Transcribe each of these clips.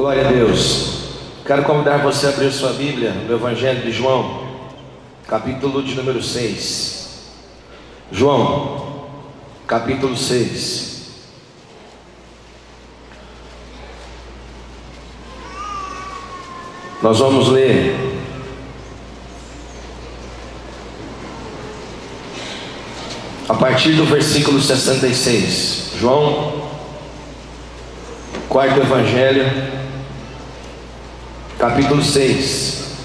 Glória a Deus. Quero convidar você a abrir sua Bíblia no Evangelho de João, capítulo de número 6. João, capítulo 6. Nós vamos ler a partir do versículo 66. João, quarto Evangelho, capítulo 6.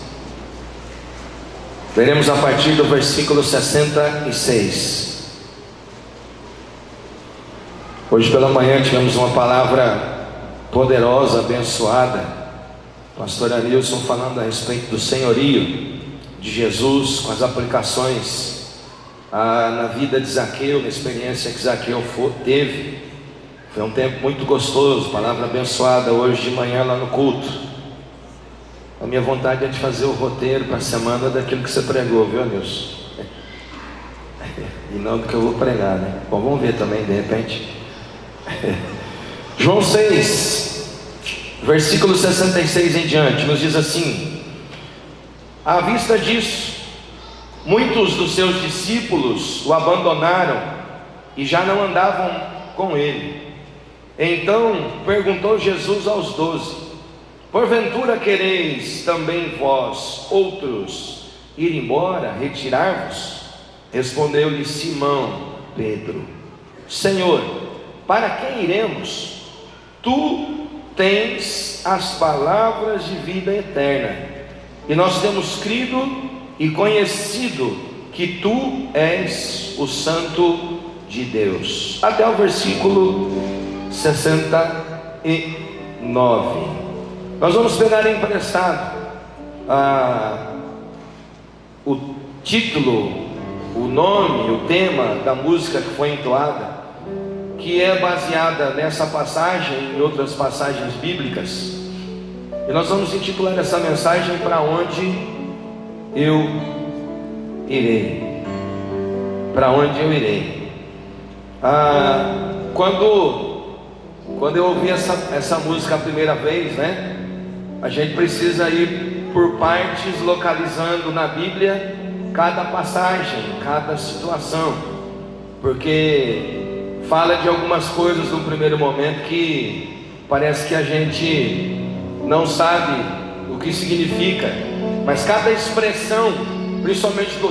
Veremos a partir do versículo 66. Hoje pela manhã tivemos uma palavra poderosa, abençoada. Pastor Arilson falando a respeito do senhorio de Jesus, com as aplicações na vida de Zaqueu, na experiência que Zaqueu teve. Foi um tempo muito gostoso, palavra abençoada hoje de manhã lá no culto. A minha vontade é de fazer o roteiro para a semana daquilo que você pregou, viu, Nilson? E não do que eu vou pregar, né? Bom, vamos ver também de repente. João 6, versículo 66 em diante, nos diz assim: à vista disso, muitos dos seus discípulos o abandonaram e já não andavam com ele. Então perguntou Jesus aos 12: porventura quereis também vós outros ir embora, retirar-vos? Respondeu-lhe Simão Pedro: Senhor, para quem iremos? Tu tens as palavras de vida eterna, e nós temos crido e conhecido que tu és o Santo de Deus. Até o versículo 69. Nós vamos pegar emprestado o título, o nome, o tema da música que foi entoada, que é baseada nessa passagem e em outras passagens bíblicas. E nós vamos intitular essa mensagem: para onde eu irei? Para onde eu irei? Quando eu ouvi essa música a primeira vez, né? A gente precisa ir por partes, localizando na Bíblia cada passagem, cada situação, porque fala de algumas coisas no primeiro momento que parece que a gente não sabe o que significa, mas cada expressão, principalmente do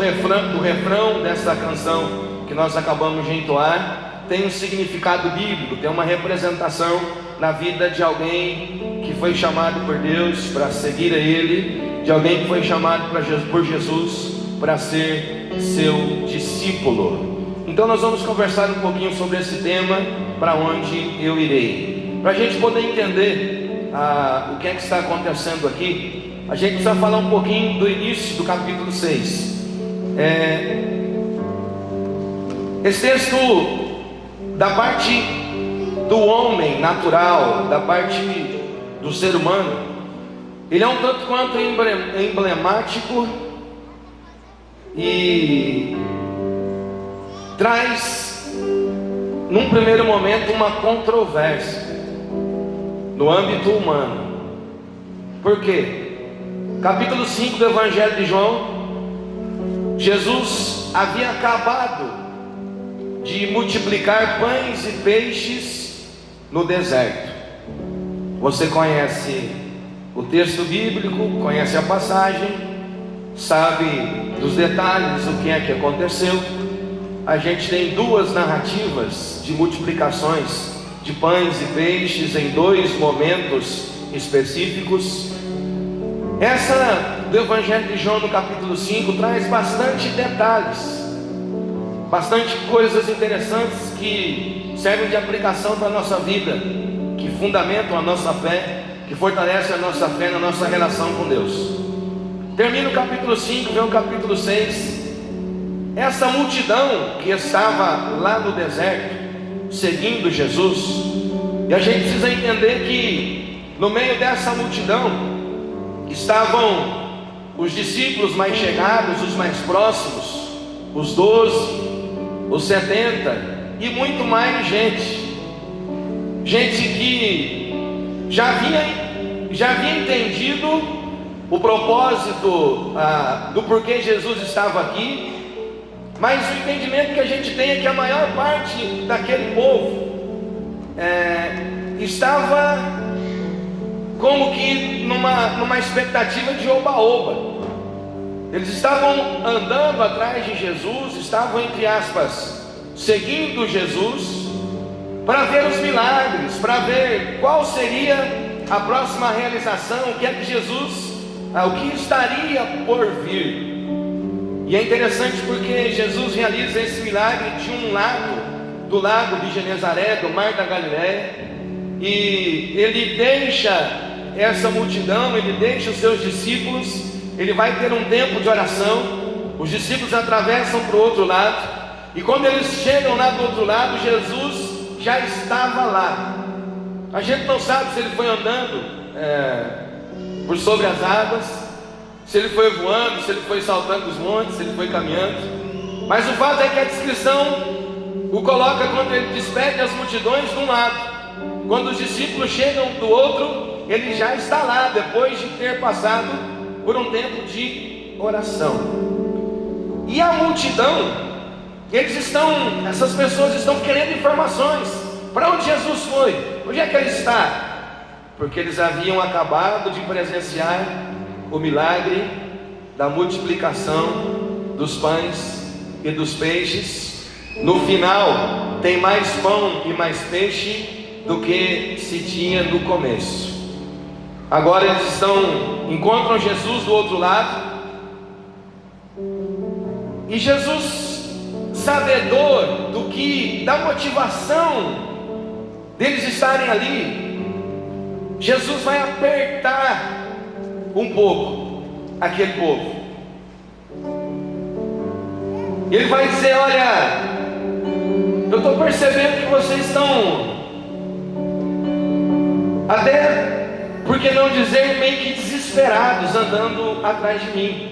refrão dessa canção que nós acabamos de entoar, tem um significado bíblico, tem uma representação na vida de alguém que foi chamado por Deus para seguir a Ele, de alguém que foi chamado por Jesus para ser seu discípulo. Então nós vamos conversar um pouquinho sobre esse tema: para onde eu irei. Para a gente poder entender o que é que está acontecendo aqui, a gente precisa falar um pouquinho do início do capítulo 6. Esse texto, da parte do homem natural, da parte do ser humano, ele é um tanto quanto emblemático e traz, num primeiro momento, uma controvérsia no âmbito humano. Por quê? Capítulo 5 do Evangelho de João, Jesus havia acabado de multiplicar pães e peixes no deserto. Você conhece o texto bíblico, conhece a passagem, sabe dos detalhes, o que é que aconteceu. A gente tem duas narrativas de multiplicações de pães e peixes em dois momentos específicos. Essa do Evangelho de João, no capítulo 5, traz bastante detalhes, bastante coisas interessantes que servem de aplicação para a nossa vida, que fundamentam a nossa fé, que fortalecem a nossa fé na nossa relação com Deus. Termina o capítulo 5, vem o capítulo 6. Essa multidão que estava lá no deserto, seguindo Jesus, e a gente precisa entender que no meio dessa multidão estavam os discípulos mais chegados, os mais próximos, os 12, os 70 e muito mais gente que já vinha já havia entendido o propósito do porquê Jesus estava aqui, mas o entendimento que a gente tem é que a maior parte daquele povo estava como que numa expectativa de oba-oba. Eles estavam andando atrás de Jesus, estavam, entre aspas, seguindo Jesus, para ver os milagres, para ver qual seria a próxima realização, o que é que Jesus, o que estaria por vir. E é interessante porque Jesus realiza esse milagre de um lado, do lago de Genezaré, do mar da Galileia, e ele deixa essa multidão, ele deixa os seus discípulos, ele vai ter um tempo de oração, os discípulos atravessam para o outro lado, e quando eles chegam lá do outro lado, Jesus já estava lá. A gente não sabe se ele foi andando por sobre as águas, se ele foi voando, se ele foi saltando os montes, se ele foi caminhando, mas o fato é que a descrição o coloca quando ele despede as multidões de um lado, quando os discípulos chegam do outro, ele já está lá, depois de ter passado por um tempo de oração. E a multidão, essas pessoas estão querendo informações. Para onde Jesus foi? Onde é que ele está? Porque eles haviam acabado de presenciar o milagre da multiplicação dos pães e dos peixes. No final, tem mais pão e mais peixe do que se tinha no começo. Agora eles encontram Jesus do outro lado, e Jesus, sabedor da motivação deles estarem ali, Jesus vai apertar um pouco aquele povo. Ele vai dizer: olha, eu estou percebendo que vocês estão, até, por que não dizer, meio que desesperados, andando atrás de mim.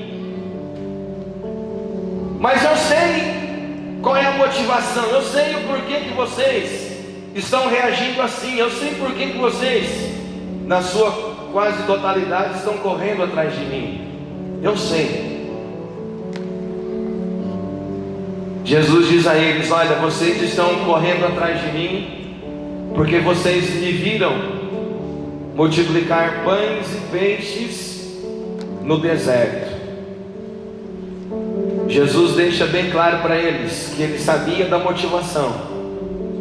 Mas eu sei qual é a motivação, eu sei o porquê que vocês estão reagindo assim, eu sei porquê que vocês, na sua quase totalidade, estão correndo atrás de mim. Eu sei. Jesus diz a eles: olha, vocês estão correndo atrás de mim porque vocês me viram multiplicar pães e peixes no deserto. Jesus deixa bem claro para eles que ele sabia da motivação.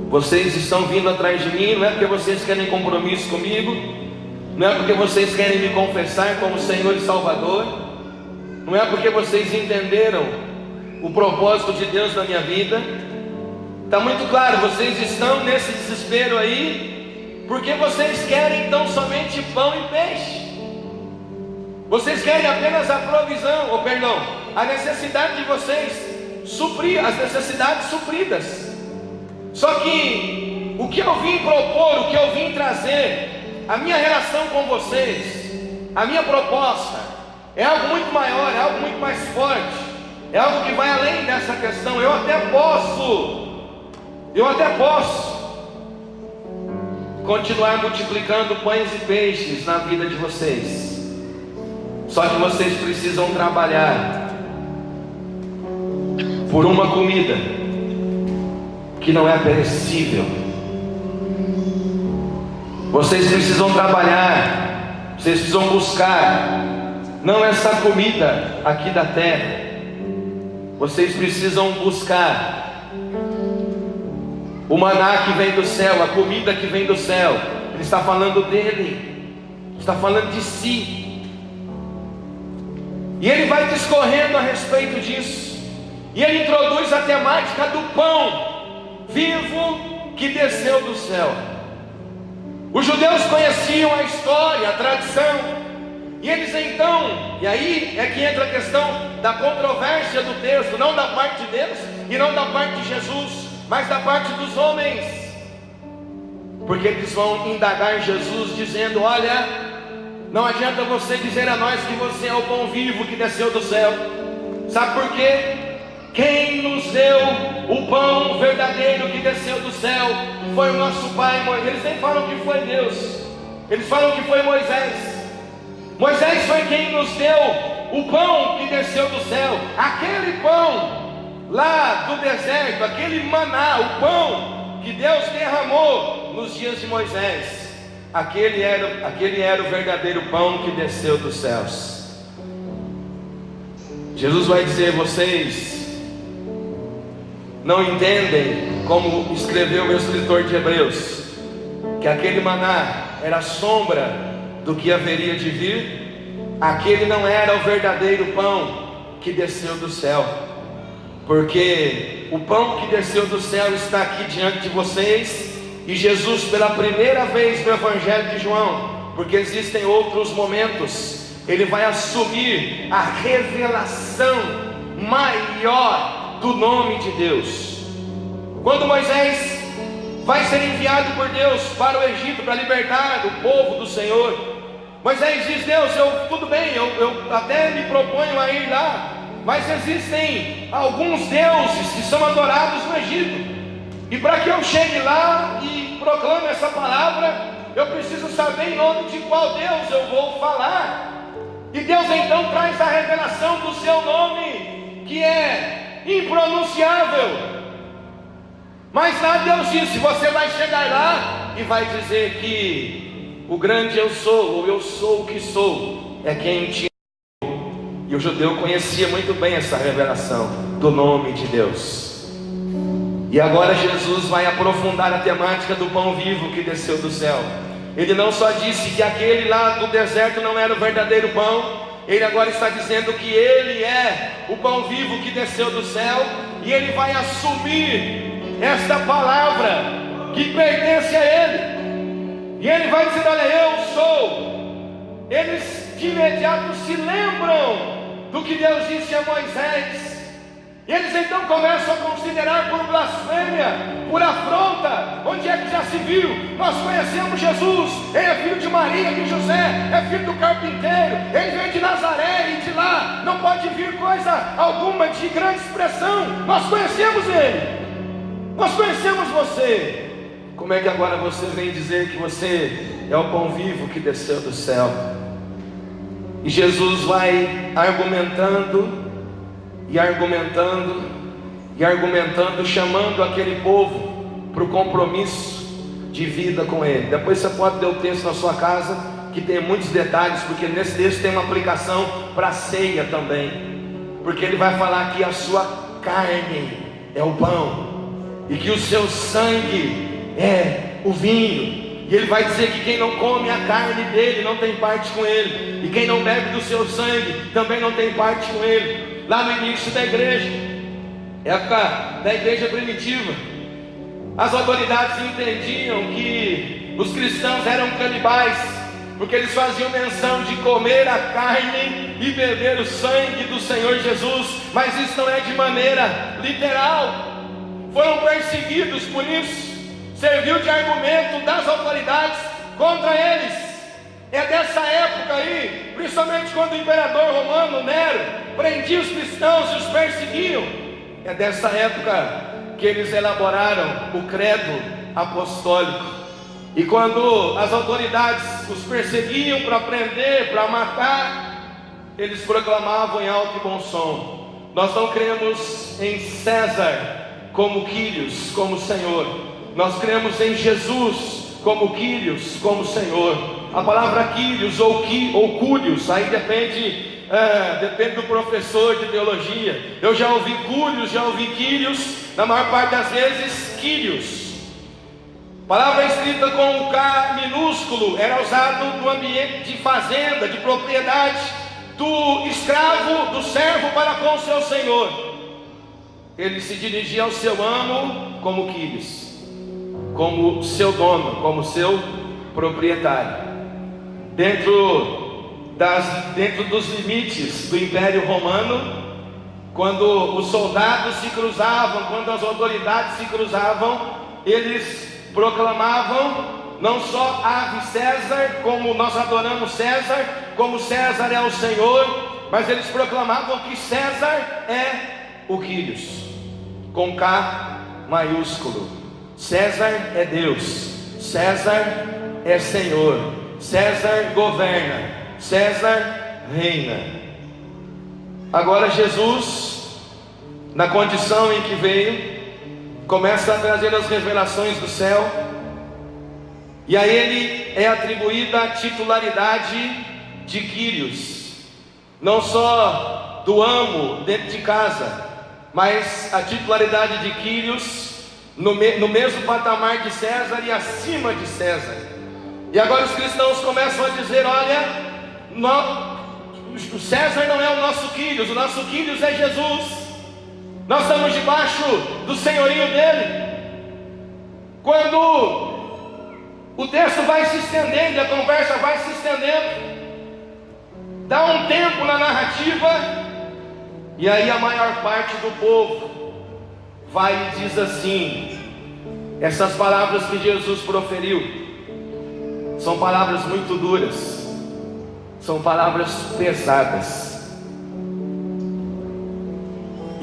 Vocês estão vindo atrás de mim, não é porque vocês querem compromisso comigo, não é porque vocês querem me confessar como Senhor e Salvador, não é porque vocês entenderam o propósito de Deus na minha vida. Está muito claro, vocês estão nesse desespero aí porque vocês querem então somente pão e peixe. Vocês querem apenas a provisão, a necessidade de vocês, suprir as necessidades supridas. Só que o que eu vim propor, o que eu vim trazer, a minha relação com vocês, a minha proposta, é algo muito maior, é algo muito mais forte, é algo que vai além dessa questão. Eu até posso continuar multiplicando pães e peixes na vida de vocês. Só que vocês precisam trabalhar por uma comida que não é perecível. Vocês precisam trabalhar, vocês precisam buscar, não essa comida aqui da terra. Vocês precisam buscar o maná que vem do céu, a comida que vem do céu. Ele está falando dele, está falando de si. E ele vai discorrendo a respeito disso. E ele introduz a temática do pão vivo que desceu do céu. Os judeus conheciam a história, a tradição, e eles então, e aí é que entra a questão da controvérsia do texto, não da parte de Deus e não da parte de Jesus, mas da parte dos homens, porque eles vão indagar Jesus dizendo: olha, não adianta você dizer a nós que você é o pão vivo que desceu do céu. Sabe por quê? Quem nos deu o pão verdadeiro que desceu do céu foi o nosso pai Moisés. Eles nem falam que foi Deus, eles falam que foi Moisés. Moisés foi quem nos deu o pão que desceu do céu, aquele pão lá do deserto, aquele maná, o pão que Deus derramou nos dias de Moisés. Aquele era o verdadeiro pão que desceu dos céus. Jesus vai dizer: vocês não entendem, como escreveu o escritor de Hebreus, que aquele maná era sombra do que haveria de vir. Aquele não era o verdadeiro pão que desceu do céu, porque o pão que desceu do céu está aqui diante de vocês. E Jesus, pela primeira vez no Evangelho de João, porque existem outros momentos, ele vai assumir a revelação maior do nome de Deus. Quando Moisés vai ser enviado por Deus para o Egito para libertar o povo do Senhor, Moisés diz: Deus, tudo bem, eu até me proponho a ir lá, mas existem alguns deuses que são adorados no Egito, e para que eu chegue lá e proclame essa palavra, eu preciso saber em nome de qual Deus eu vou falar. E Deus então traz a revelação do seu nome, que é impronunciável. Mas lá Deus disse: você vai chegar lá e vai dizer que o grande eu sou, ou eu sou o que sou, é quem te enviou. E o judeu conhecia muito bem essa revelação do nome de Deus. E agora Jesus vai aprofundar a temática do pão vivo que desceu do céu. Ele não só disse que aquele lá do deserto não era o verdadeiro pão, ele agora está dizendo que ele é o pão vivo que desceu do céu. E ele vai assumir esta palavra que pertence a ele. E ele vai dizer: olha, eu sou. Eles de imediato se lembram do que Deus disse a Moisés. E eles então começam a considerar por blasfêmia, por afronta. Onde é que já se viu? Nós conhecemos Jesus, ele é filho de Maria, de José, é filho do carpinteiro, ele veio de Nazaré e de lá não pode vir coisa alguma de grande expressão. Nós conhecemos ele, nós conhecemos você. Como é que agora você vem dizer que você é o pão vivo que desceu do céu? E Jesus vai argumentando, chamando aquele povo para o compromisso de vida com ele. Depois você pode ler o texto na sua casa, que tem muitos detalhes, porque nesse texto tem uma aplicação para a ceia também, porque ele vai falar que a sua carne é o pão, e que o seu sangue é o vinho. E ele vai dizer que quem não come a carne dele não tem parte com ele, e quem não bebe do seu sangue também não tem parte com ele. Lá no início da igreja, época da igreja primitiva, as autoridades entendiam que os cristãos eram canibais, porque eles faziam menção de comer a carne e beber o sangue do Senhor Jesus. Mas isso não é de maneira literal. Foram perseguidos por isso, serviu de argumento das autoridades contra eles. É dessa época aí, principalmente quando o imperador romano Nero prendia os cristãos e os perseguiam, é dessa época que eles elaboraram o credo apostólico. E quando as autoridades os perseguiam para prender, para matar, eles proclamavam em alto e bom som: nós não cremos em César como Quírios, como Senhor, nós cremos em Jesus como Quírios, como Senhor. A palavra Quírios ou Cúrios, aí depende do professor de teologia. Eu já ouvi Cúrios, já ouvi Quírios, na maior parte das vezes Quírios. Palavra escrita com o K minúsculo, era usado no ambiente de fazenda, de propriedade, do escravo, do servo para com o seu senhor. Ele se dirigia ao seu amo como Quírios, como seu dono, como seu proprietário. Dentro dos limites do Império Romano, quando os soldados se cruzavam, quando as autoridades se cruzavam, eles proclamavam não só Ave César, como nós adoramos César, como César é o Senhor, mas eles proclamavam que César é o Quírios, com K maiúsculo. César é Deus, César é Senhor, César governa, César reina. Agora Jesus, na condição em que veio, começa a trazer as revelações do céu, e a ele é atribuída a titularidade de Quírios, não só do amo dentro de casa, mas a titularidade de Quírios no mesmo patamar de César e acima de César. E agora os cristãos começam a dizer: olha, o César não é o nosso Quírios, o nosso Quírios é Jesus. Nós estamos debaixo do senhorio dele. Quando o texto vai se estendendo, a conversa vai se estendendo, dá um tempo na narrativa, e aí a maior parte do povo vai e diz assim: essas palavras que Jesus proferiu são palavras muito duras, são palavras pesadas.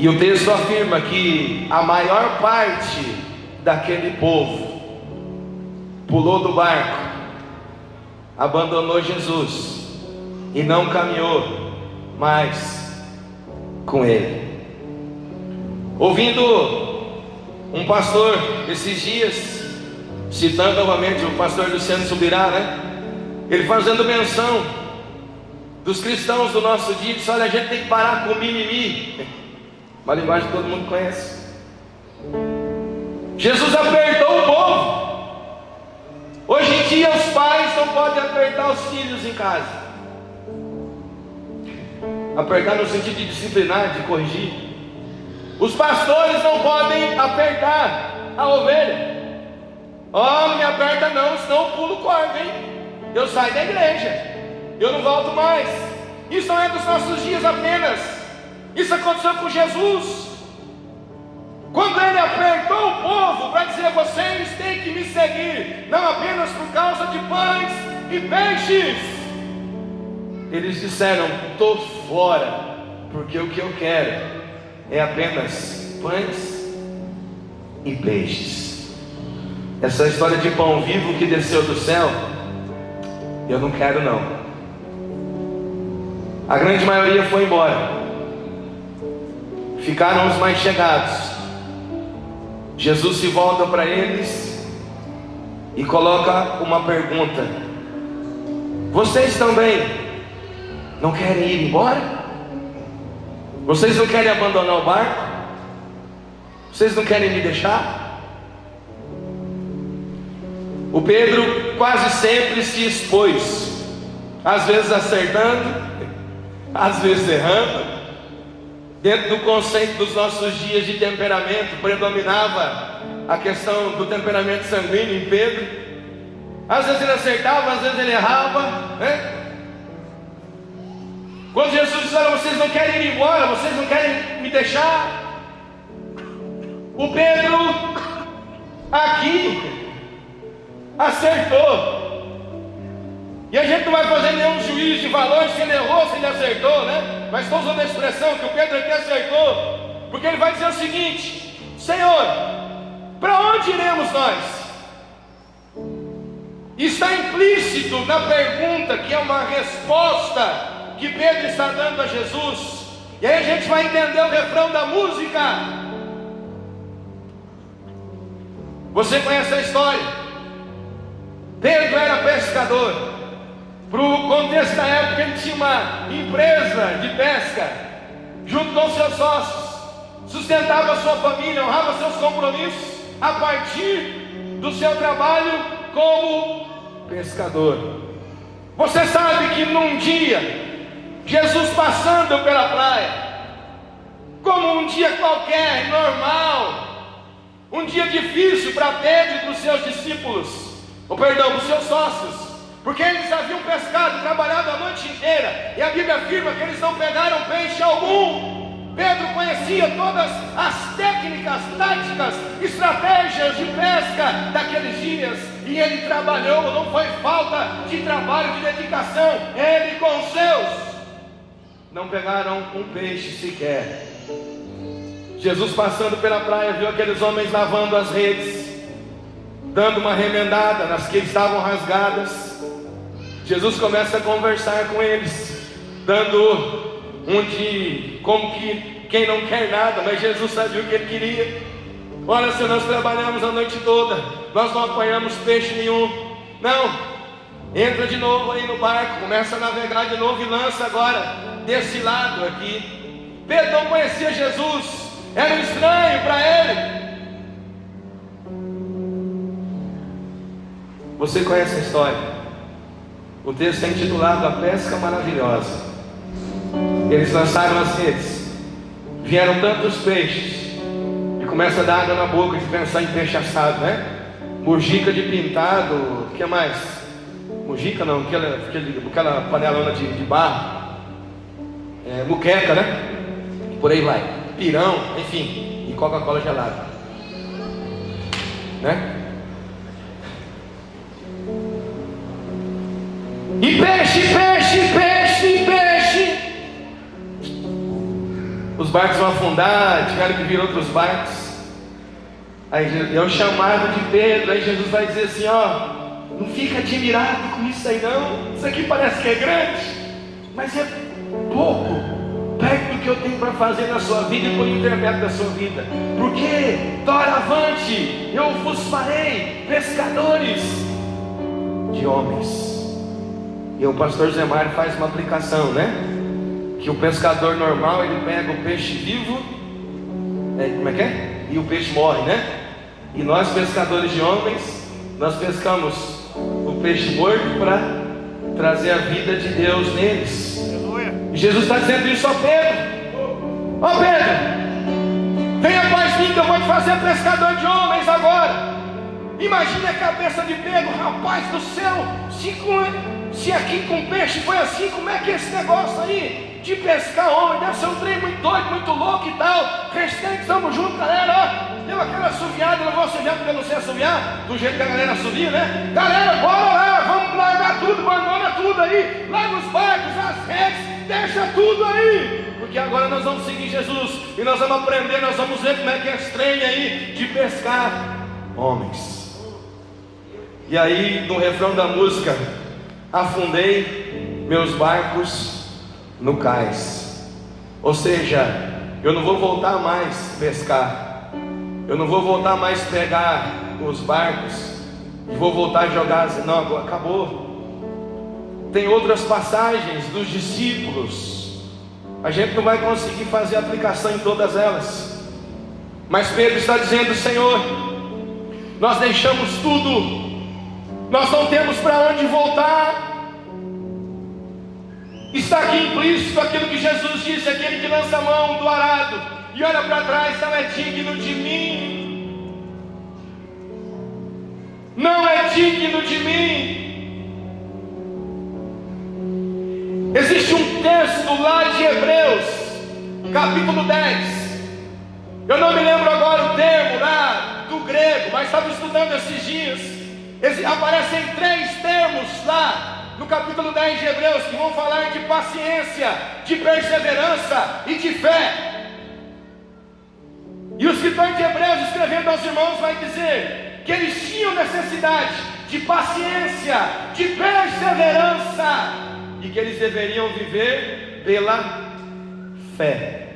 E o texto afirma que a maior parte daquele povo pulou do barco, abandonou Jesus e não caminhou mais com ele. Ouvindo um pastor esses dias, citando novamente o pastor Luciano Subirá, ele fazendo menção dos cristãos do nosso dia, disse: olha, a gente tem que parar com o mimimi. Uma linguagem que todo mundo conhece. Jesus apertou o povo. Hoje em dia os pais não podem apertar os filhos em casa. Apertar no sentido de disciplinar, de corrigir. Os pastores não podem apertar a ovelha. Ó, não me aperta não, senão eu pulo o corvo, hein? Eu saio da igreja, eu não volto mais. Isso não é dos nossos dias apenas. Isso aconteceu com Jesus, quando ele apertou o povo para dizer: vocês têm que me seguir, não apenas por causa de pães e peixes. Eles disseram: estou fora, porque o que eu quero é apenas pães e peixes. Essa história de pão vivo que desceu do céu, eu não quero não. A grande maioria foi embora. Ficaram os mais chegados. Jesus se volta para eles e coloca uma pergunta: vocês também não querem ir embora? Vocês não querem abandonar o barco? Vocês não querem me deixar? O Pedro quase sempre se expôs, às vezes acertando, às vezes errando. Dentro do conceito dos nossos dias de temperamento, predominava a questão do temperamento sanguíneo em Pedro. Às vezes ele acertava, às vezes ele errava, Quando Jesus disse: olha, vocês não querem ir embora, vocês não querem me deixar, o Pedro aqui acertou. E a gente não vai fazer nenhum juízo de valor se ele errou, se ele acertou, Mas estou usando a expressão que o Pedro aqui acertou, porque ele vai dizer o seguinte: Senhor, para onde iremos nós? Está implícito na pergunta, que é uma resposta que Pedro está dando a Jesus. E aí a gente vai entender o refrão da música. Você conhece a história? Pedro era pescador. Para o contexto da época, ele tinha uma empresa de pesca, junto com seus sócios, sustentava a sua família, honrava seus compromissos, a partir do seu trabalho como pescador. Você sabe que num dia, Jesus passando pela praia, como um dia qualquer, normal, um dia difícil para Pedro e para os seus discípulos, para os seus sócios, porque eles haviam pescado, trabalhado a noite inteira, e a Bíblia afirma que eles não pegaram peixe algum. Pedro conhecia todas as técnicas, táticas, estratégias de pesca daqueles dias, e ele trabalhou. Não foi falta de trabalho, de dedicação. Ele com os seus não pegaram um peixe sequer. Jesus passando pela praia, viu aqueles homens lavando as redes, dando uma remendada nas que estavam rasgadas. Jesus começa a conversar com eles, dando como que quem não quer nada, mas Jesus sabia o que ele queria. Olha, se nós trabalhamos a noite toda, nós não apanhamos peixe nenhum. Não, entra de novo aí no barco, começa a navegar de novo e lança agora desse lado aqui. Pedro não conhecia Jesus, era um estranho para ele. Você conhece a história? O texto é intitulado A Pesca Maravilhosa. Eles lançaram as redes, vieram tantos peixes, e começa a dar água na boca de pensar em peixe assado, né? Mujica de pintado, o que mais? Mujica não, aquela panelona de barro, muqueca, né? Por aí vai, pirão, enfim, e Coca-Cola gelada, né? E peixe, peixe, peixe, peixe. Os barcos vão afundar, tiveram que vir outros barcos. Aí é o chamado de Pedro. Aí Jesus vai dizer assim: ó, não fica admirado com isso aí não. Isso aqui parece que é grande, mas é pouco perto do que eu tenho para fazer na sua vida e por intermédio da sua vida. Porque doravante eu vos farei pescadores de homens. E o pastor Zé Mário faz uma aplicação, né? Que o pescador normal, ele pega o peixe vivo, como é que é? E o peixe morre, né? E nós pescadores de homens, nós pescamos o peixe morto para trazer a vida de Deus neles. E Jesus está dizendo isso a Pedro: ó Pedro, venha após mim que eu vou te fazer pescador de homens agora. Imagine a cabeça de Pedro: rapaz do céu, se aqui com peixe foi assim, como é que é esse negócio aí de pescar homem? Deve ser um trem muito doido, muito louco e tal. Restante, estamos juntos, galera, ó. Deu aquela assoviada, eu não vou assoviar porque eu não sei assoviar, do jeito que a galera assovia, né? Galera, bora lá, vamos largar tudo, abandona tudo aí, larga os barcos, as redes, deixa tudo aí, porque agora nós vamos seguir Jesus, e nós vamos aprender, nós vamos ver como é que é esse trem aí de pescar homens. E aí, no refrão da música: afundei meus barcos no cais. Ou seja, eu não vou voltar mais pescar, eu não vou voltar mais pegar os barcos e vou voltar a jogar. Não, agora acabou. Tem outras passagens dos discípulos, a gente não vai conseguir fazer aplicação em todas elas, mas Pedro está dizendo: Senhor, nós deixamos tudo, nós não temos para onde voltar. Está aqui implícito aquilo que Jesus disse: aquele que lança a mão do arado e olha para trás não é digno de mim. Não é digno de mim. Existe um texto lá de Hebreus, capítulo 10. Eu não me lembro agora o termo lá do grego, mas estava estudando esses dias. Aparecem 3 termos lá no capítulo 10 de Hebreus, que vão falar de paciência, de perseverança e de fé. E o escritor de Hebreus, escrevendo aos irmãos, vai dizer que eles tinham necessidade de paciência, de perseverança, e que eles deveriam viver pela fé.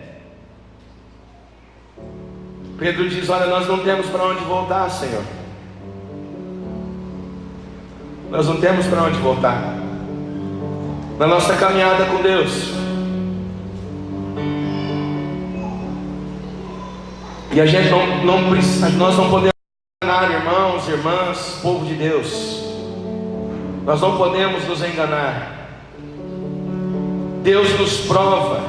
Pedro diz: olha, nós não temos para onde voltar, Senhor. Nós não temos para onde voltar na nossa caminhada com Deus. E a gente não precisa, nós não podemos enganar, irmãos, irmãs, povo de Deus. Nós não podemos nos enganar. Deus nos prova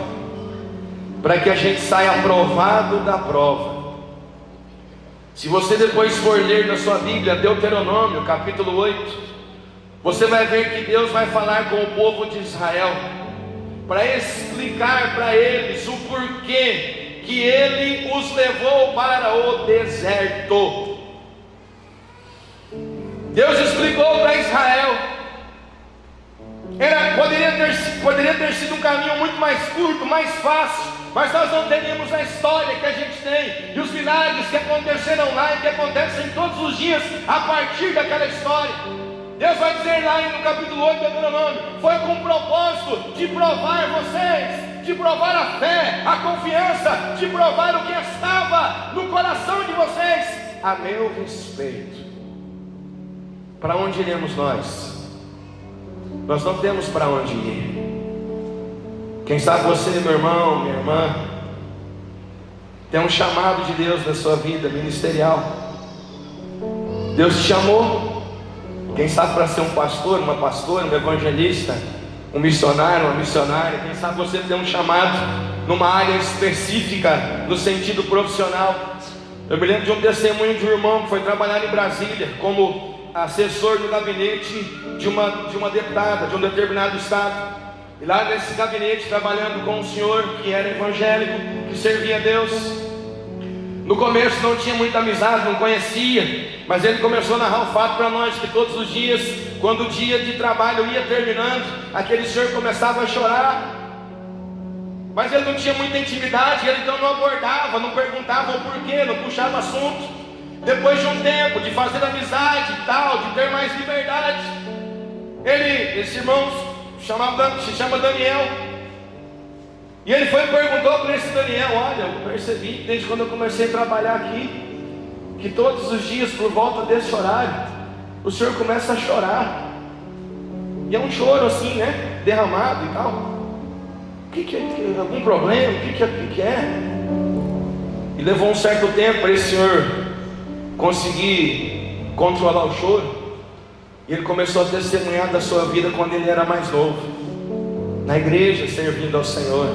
para que a gente saia aprovado da prova. Se você depois for ler na sua Bíblia Deuteronômio capítulo 8, você vai ver que Deus vai falar com o povo de Israel para explicar para eles o porquê que Ele os levou para o deserto. Deus explicou para Israel. Poderia ter sido um caminho muito mais curto, mais fácil, mas nós não teríamos a história que a gente tem, e os milagres que aconteceram lá e que acontecem todos os dias a partir daquela história. Deus vai dizer lá no capítulo 8 do Deuteronômio: foi com o propósito de provar vocês, de provar a fé, a confiança, de provar o que estava no coração de vocês a meu respeito. Para onde iremos nós? Nós não temos para onde ir. Quem sabe você, meu irmão, minha irmã, tem um chamado de Deus na sua vida ministerial. Deus te chamou, quem sabe para ser um pastor, uma pastora, um evangelista, um missionário, uma missionária. Quem sabe você tem um chamado numa área específica, no sentido profissional. Eu me lembro de um testemunho de um irmão que foi trabalhar em Brasília como assessor do gabinete de uma deputada de um determinado estado. E lá nesse gabinete, trabalhando com um senhor que era evangélico, que servia a Deus. No começo não tinha muita amizade, não conhecia, mas ele começou a narrar o fato para nós que todos os dias, quando o dia de trabalho ia terminando, aquele senhor começava a chorar. Mas ele não tinha muita intimidade, ele então não abordava, não perguntava o porquê, não puxava assunto. Depois de um tempo de fazer amizade e tal, de ter mais liberdade, esse irmão se chama Daniel. E ele foi e perguntou para esse Daniel: olha, eu percebi desde quando eu comecei a trabalhar aqui, que todos os dias por volta desse horário, o senhor começa a chorar. E é um choro assim, né, derramado e tal. O que é? Algum problema? O que é? E levou um certo tempo para esse senhor conseguir controlar o choro. E ele começou a testemunhar da sua vida quando ele era mais novo, na igreja, servindo ao Senhor,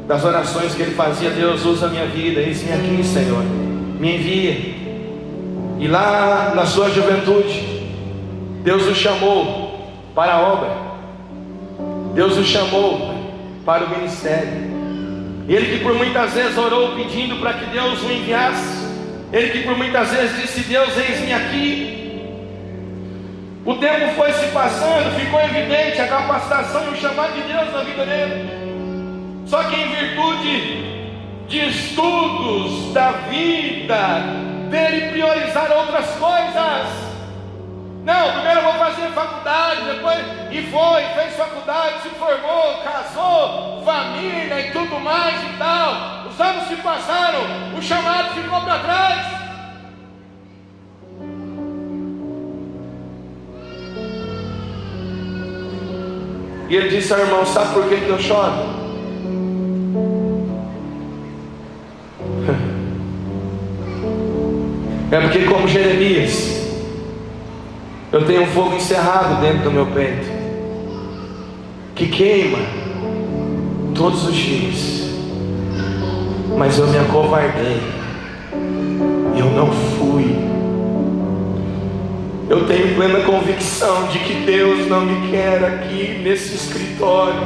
das orações que ele fazia: Deus, usa a minha vida, eis-me aqui, Senhor, me envia. E lá na sua juventude, Deus o chamou para a obra, Deus o chamou para o ministério. Ele que por muitas vezes orou pedindo para que Deus o enviasse, ele que por muitas vezes disse: Deus, eis-me aqui. O tempo foi se passando, ficou evidente a capacitação e o chamado de Deus na vida dele. Só que em virtude de estudos da vida, dele priorizar outras coisas. Não, primeiro eu vou fazer faculdade, depois fez faculdade, se formou, casou, família e tudo mais e tal. Os anos se passaram, o chamado ficou para trás. E ele disse ao irmão: sabe por que eu choro? É porque, como Jeremias, eu tenho um fogo encerrado dentro do meu peito, que queima todos os dias. Mas eu me acovardei, eu não fui. Eu tenho plena convicção de que Deus não me quer aqui nesse escritório,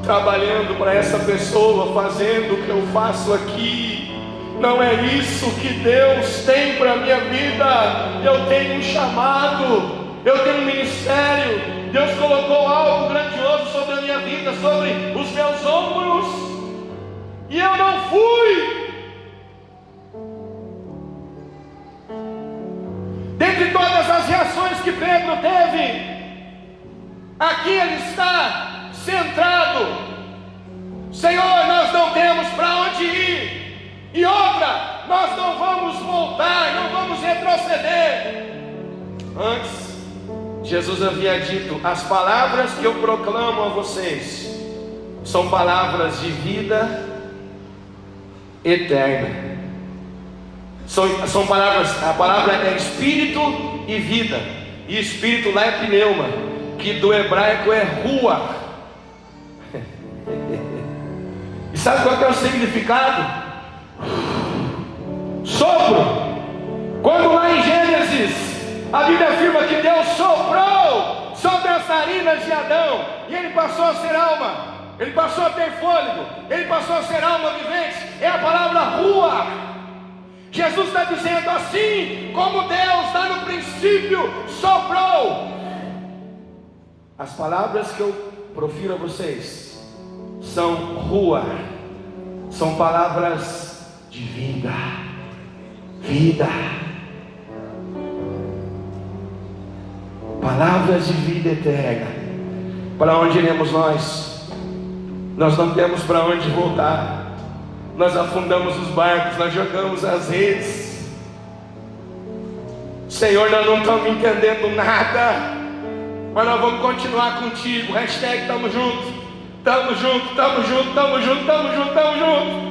trabalhando para essa pessoa, fazendo o que eu faço aqui. Não é isso que Deus tem para a minha vida. Eu tenho um chamado, eu tenho um ministério. Deus colocou algo grandioso sobre a minha vida, sobre os meus ombros, e eu não fui. Dentre todas as reações que Pedro teve, aqui ele está centrado. Senhor, nós não temos para onde ir. E outra, nós não vamos voltar, não vamos retroceder. Antes, Jesus havia dito: as palavras que eu proclamo a vocês são palavras de vida eterna. São palavras, a palavra é espírito e vida. E espírito lá é pneuma, que do hebraico é ruach. E sabe qual que é o significado? Sopro. Quando lá em Gênesis a Bíblia afirma que Deus soprou sobre as narinas de Adão, e ele passou a ser alma, ele passou a ter fôlego, ele passou a ser alma vivente. É a palavra ruach. Jesus está dizendo: assim como Deus lá no princípio soprou, as palavras que eu profiro a vocês são ruach, são palavras de vida, palavras de vida eterna. Para onde iremos nós? Nós não temos para onde voltar. Nós afundamos os barcos, nós jogamos as redes. Senhor, nós não estamos entendendo nada, mas nós vamos continuar contigo. Hashtag tamo junto, tamo junto, tamo junto, tamo junto, tamo junto, tamo junto.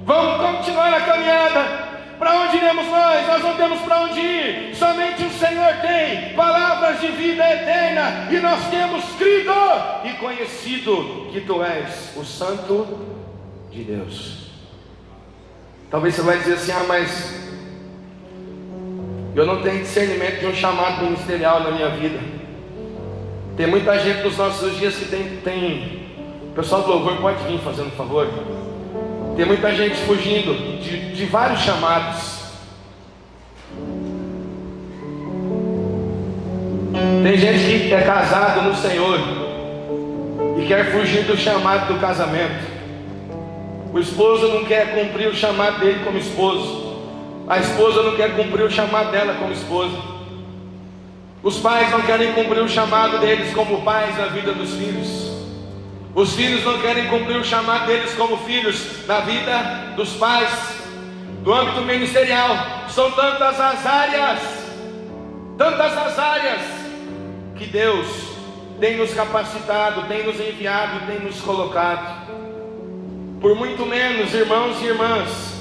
Vamos continuar na caminhada. Para onde iremos nós? Nós não temos para onde ir. Somente o Senhor tem palavras de vida eterna, e nós temos crido e conhecido que Tu és o Santo de Deus. Talvez você vai dizer assim: mas eu não tenho discernimento de um chamado ministerial na minha vida. Tem muita gente nos nossos dias que tem. O pessoal do louvor pode vir fazendo um favor. Tem muita gente fugindo de vários chamados. Tem gente que é casado no Senhor e quer fugir do chamado do casamento. O esposo não quer cumprir o chamado dele como esposo. A esposa não quer cumprir o chamado dela como esposa. Os pais não querem cumprir o chamado deles como pais na vida dos filhos. Os filhos não querem cumprir o chamado deles como filhos na vida dos pais. Do âmbito ministerial, são tantas as áreas que Deus tem nos capacitado, tem nos enviado e tem nos colocado. Por muito menos, irmãos e irmãs,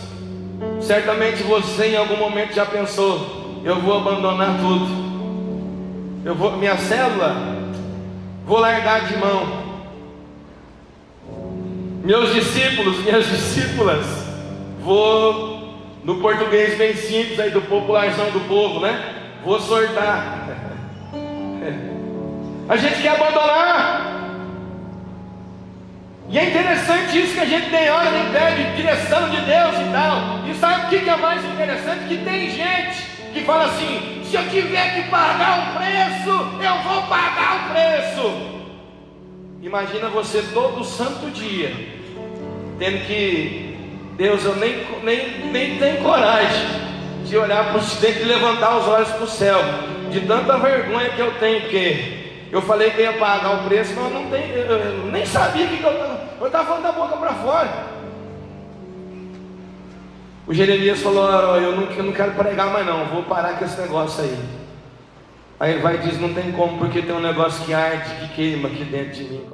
certamente você em algum momento já pensou: eu vou abandonar tudo, minha célula, vou largar de mão. Meus discípulos, minhas discípulas, vou, no português bem simples aí do popularzão do povo, né? Vou sortar. A gente quer abandonar. E é interessante isso, que a gente nem ora nem pede direção de Deus e tal. E sabe o que é mais interessante? Que tem gente que fala assim: se eu tiver que pagar um preço, eu vou pagar o preço. Imagina você todo santo dia tendo que: Deus, eu nem tenho coragem de olhar para o céu, de levantar os olhos para o céu, de tanta vergonha que eu tenho, porque eu falei que ia pagar o preço, mas eu nem sabia que eu estava falando da boca para fora. O Jeremias falou: eu não quero pregar mais não, vou parar com esse negócio aí. Aí ele vai e diz: não tem como, porque tem um negócio que arde, que queima aqui dentro de mim.